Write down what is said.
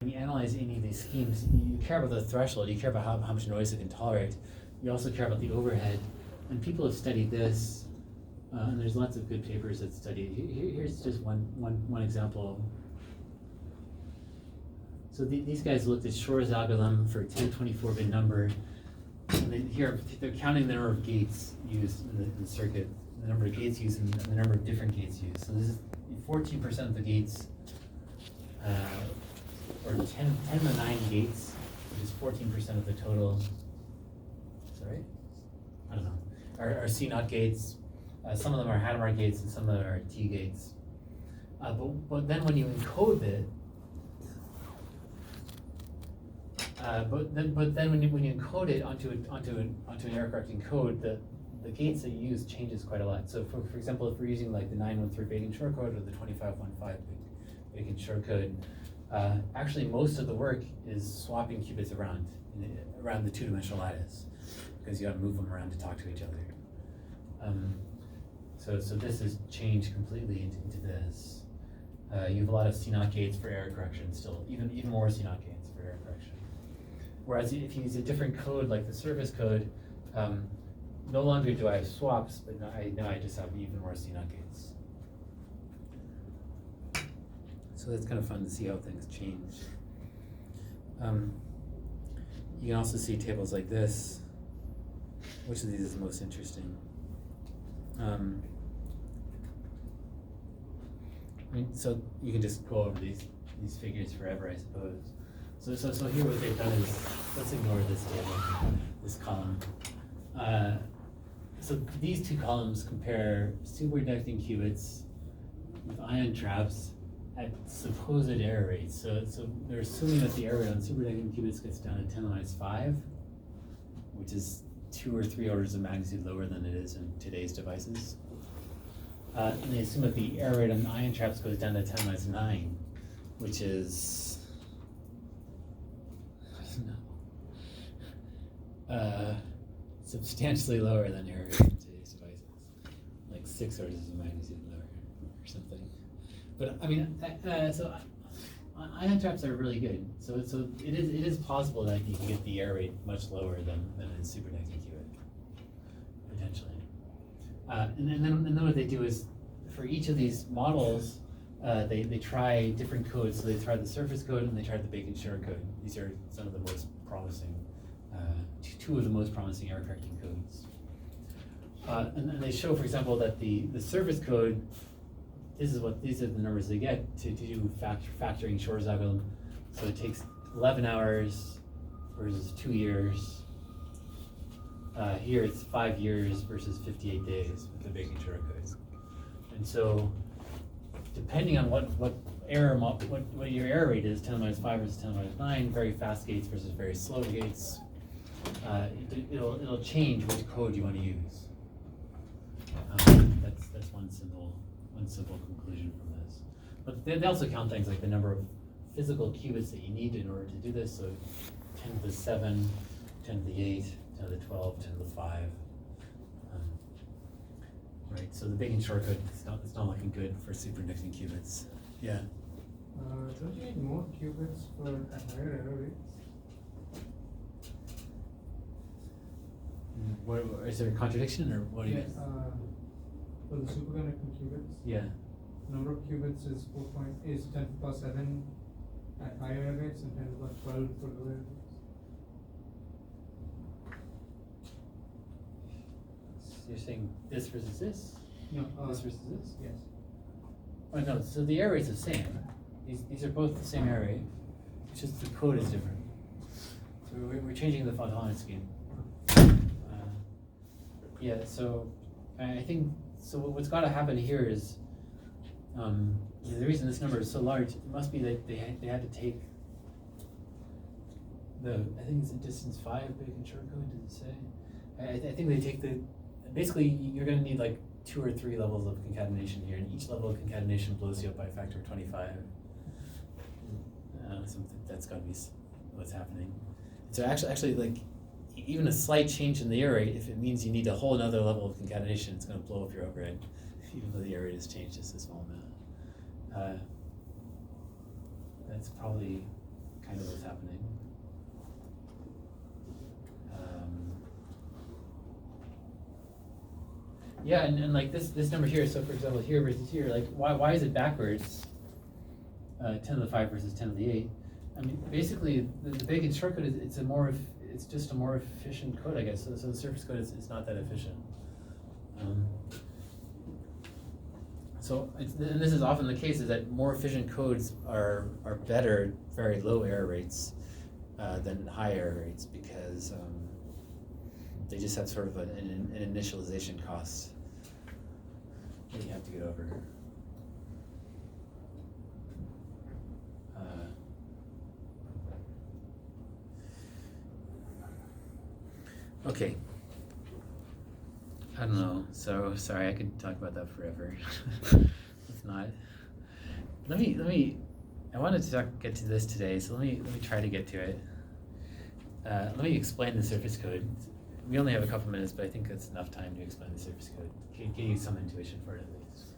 When you analyze any of these schemes, you care about the threshold, you care about how much noise it can tolerate. You also care about the overhead. And people have studied this, and there's lots of good papers that study it. Here's just one example. So these guys looked at Shor's algorithm for 1024-bit number. And here they're counting the number of gates used in the circuit, the number of gates used, and the number of different gates used. So this is 14% of the gates, or 10 to the 9 gates, which is 14% of the total. Sorry? I don't know. Are C0 gates. Some of them are Hadamard gates and some of them are T gates. But then when you encode it, but then when you encode it onto an error correcting code, the gates that you use changes quite a lot. So for example, if we're using like the 913 Bacon shortcode or the 2515 Bacon shortcode, actually most of the work is swapping qubits around the two-dimensional lattice, because you got to move them around to talk to each other. So this has changed completely into this. You have a lot of C0 gates for error correction still, even more C0 gates for error correction. Whereas if you use a different code like the service code, no longer do I have swaps, but now I just have even more C0 gates. So that's kind of fun to see how things change. You can also see tables like this. Which of these is most interesting? So you can just go over these figures forever, I suppose. So here what they've done is, let's ignore this table, this column. So these two columns compare superconducting qubits with ion traps at supposed error rates. So they're assuming that the error rate on superconducting qubits gets down to 10 to the minus 5, which is 2 or 3 orders of magnitude lower than it is in today's devices. And they assume that the error rate on ion traps goes down to 10 to the minus 9, which is, I don't know, substantially lower than error rate in today's devices, like 6 orders of magnitude lower or something. But I mean, so ion traps are really good. So it is possible that you can get the error rate much lower than in superconducting qubit, potentially. And then what they do is, for each of these models, they try different codes. So they try the surface code and they try the Bacon-Shor code. These are some of the most promising, two of the most promising error correcting codes. And then they show, for example, that the surface code, these are the numbers they get to do factoring Shor's algorithm. So it takes 11 hours versus 2 years. Here it's 5 years versus 58 days with the Bacon-Shor code. And so, depending on what your error rate is, 10 to the minus 5 versus 10 to the minus 9, very fast gates versus very slow gates, it'll change which code you want to use. That's one simple conclusion from this. But they also count things like the number of physical qubits that you need in order to do this. So 10 to the 7, 10 to the 8, 10 to the 12, 10 to the 5. Right, so the Bacon-Shor code it's not looking good for superconducting qubits. Yeah. Don't you need more qubits for higher error rates? What, is there a contradiction, or what do you? For the superconducting qubits, Yeah. number of qubits is 10 to the power 7 at higher error rates and 10 to the power 12 for lower error rates. You're saying this versus this? No. This versus this? Yes. Oh no, so the error rate's the same. These are both the same error rate. It's just the code is different. So we're changing the fault scheme. Yeah, so I think, so what's got to happen here is, the reason this number is so large, it must be that they had to take I think it's a distance 5 Bacon-Shor code, did it say? I think they take basically you're going to need like 2 or 3 levels of concatenation here, and each level of concatenation blows you up by a factor of 25. That's got to be what's happening. So actually, like, even a slight change in the error rate, if it means you need a whole other level of concatenation, it's going to blow up your overhead, even though the error rate has changed just a small amount. That's probably Yeah, and like this number here, so for example, here versus here, like, why is it backwards? 10 to the 5 versus 10 to the 8. I mean, basically, the Bacon shortcut is, it's just a more efficient code, I guess. So the surface code is not that efficient. And this is often the case, is that more efficient codes are better, very low error rates than high error rates, because they just have sort of an initialization cost that you have to get over. Okay. I don't know. So sorry, I could talk about that forever. Let's not. Let me. I wanted to get to this today, so let me try to get to it. Let me explain the surface code. We only have a couple minutes, but I think that's enough time to explain the surface code. Give you some intuition for it at least.